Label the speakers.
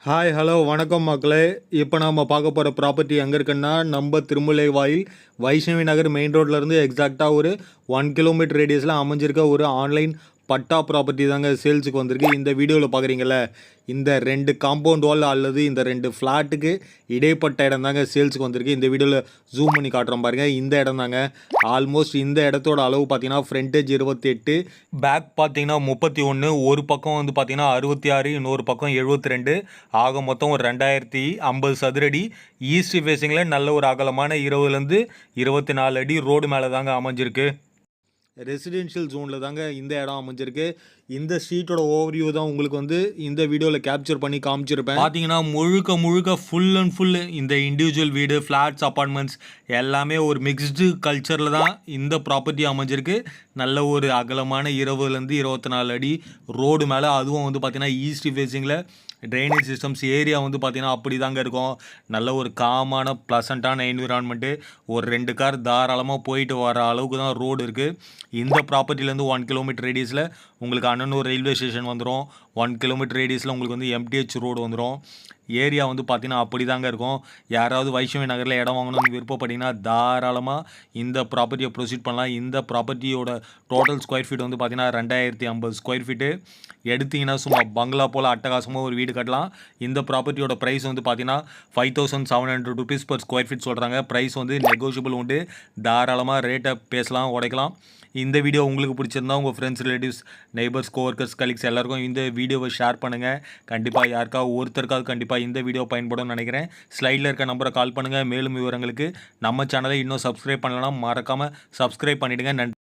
Speaker 1: Hi hello வணக்கம் மக்களே. இப்போ நம்ம பார்க்க போகிற ப்ராப்பர்ட்டி எங்கே இருக்குன்னா நம்ம திருமுல்லை வாயில் வைஷ்ணவி நகர் மெயின் ரோட்லேருந்து எக்ஸாக்டாக ஒரு 1 கிலோமீட்டர் ரேடியஸில் அமைஞ்சிருக்க ஒரு ஆன்லைன் பட்டா ப்ராப்பர்ட்டி தாங்க சேல்ஸுக்கு வந்திருக்கு. இந்த வீடியோவில் பார்க்குறீங்கள இந்த 2 காம்பவுண்ட் வால் அல்லது இந்த 2 ஃப்ளாட்டுக்கு இடைப்பட்ட இடம் தாங்க சேல்ஸுக்கு வந்திருக்கு. இந்த வீடியோவில் ஜூம் பண்ணி காட்டுறோம் பாருங்கள். இந்த இடம் தாங்க ஆல்மோஸ்ட் இந்த இடத்தோட அளவு பார்த்தீங்கன்னா ஃப்ரண்டேஜ் 28, பேக் பார்த்தீங்கன்னா 31, ஒரு பக்கம் வந்து பார்த்தீங்கன்னா 66, இன்னொரு பக்கம் 72, ஆக மொத்தம் ஒரு 2050 சதுரடி. ஈஸ்ட் ஃபேஸிங்கில் நல்ல ஒரு அகலமான 20லேருந்து 24 அடி ரோடு மேலே தாங்க அமைஞ்சிருக்கு. ரெசிடென்ஷியல் ஜோனில் தாங்க இந்த இடம் அமைஞ்சிருக்கு. இந்த ஸ்ட்ரீட்டோட ஓவர்வியூ தான் உங்களுக்கு வந்து இந்த வீடியோவில் கேப்சர் பண்ணி காமிச்சிருப்பேன். பார்த்தீங்கன்னா முழுக்க ஃபுல் அண்ட் ஃபுல் இந்த இண்டிவிஜுவல் வீடு, ஃப்ளாட்ஸ், அப்பார்ட்மெண்ட்ஸ் எல்லாமே ஒரு மிக்ஸ்டு கல்ச்சரில் தான் இந்த ப்ராப்பர்ட்டி அமைஞ்சிருக்கு. நல்ல ஒரு அகலமான 20லேருந்து 24 அடி ரோடு மேலே, அதுவும் வந்து பார்த்தீங்கன்னா ஈஸ்ட் ஃபேஸிங்கில். ட்ரைனேஜ் சிஸ்டம்ஸ் ஏரியா வந்து பார்த்தீங்கன்னா அப்படி தாங்க இருக்கும். நல்ல ஒரு காமான ப்ளசண்ட்டான என்விரான்மெண்ட்டு. ஒரு 2 கார் தாராளமாக போயிட்டு வர அளவுக்கு தான் ரோடு இருக்குது. இந்த ப்ராப்பர்ட்டிலேருந்து 1 கிலோமீட்டர் ரேடியஸில் உங்களுக்கு அண்ணனூர் ரயில்வே ஸ்டேஷன் வந்துடும். 1 கிலோமீட்டர் ரேடியஸில் உங்களுக்கு வந்து எம்டிஹெச் ரோடு வந்துடும். ஏரியா வந்து பார்த்தீங்கன்னா அப்படி தாங்க இருக்கும். யாராவது வைஷ்ணவி நகரில் இடம் வாங்கணும்னு விருப்பப்பட்டீங்கன்னா தாராளமாக இந்த ப்ராப்பர்ட்டியை ப்ரொசீட் பண்ணலாம். இந்த ப்ராப்பர்ட்டியோட டோட்டல் ஸ்கொயர் ஃபீட் வந்து பார்த்தீங்கன்னா 2050 ஸ்கொயர் ஃபீட்டு. எடுத்திங்கன்னா சும்மா பங்களா போல் அட்டகாசமாக ஒரு வீடு கட்டலாம். இந்த ப்ராப்பர்ட்டியோட ப்ரைஸ் வந்து பார்த்தீங்கன்னா 5700 ருபீஸ் பர் ஸ்கொயர் ஃபீட் சொல்கிறாங்க. ப்ரைஸ் வந்து நெகோஷியபிள் உண்டு. தாராளமாக ரேட்டை பேசலாம், உடைக்கலாம். இந்த வீடியோ உங்களுக்கு பிடிச்சிருந்தா உங்கள் friends, relatives, neighbours, co-workers, colleagues எல்லாருக்கும் இந்த வீடியோவை ஷேர் பண்ணுங்கள். கண்டிப்பாக யாருக்காவது ஒருத்தருக்காவது கண்டிப்பாக இந்த வீடியோ பயன்படும்னு நினைக்கிறேன். ஸ்லைடில் இருக்க நம்பரை கால் பண்ணுங்கள். மேலும் விவரங்களுக்கு நம்ம சேனலை இன்னும் சப்ஸ்கிரைப் பண்ணலாம், மறக்காமல் சப்ஸ்கிரைப் பண்ணிவிடுங்க. நன்றி.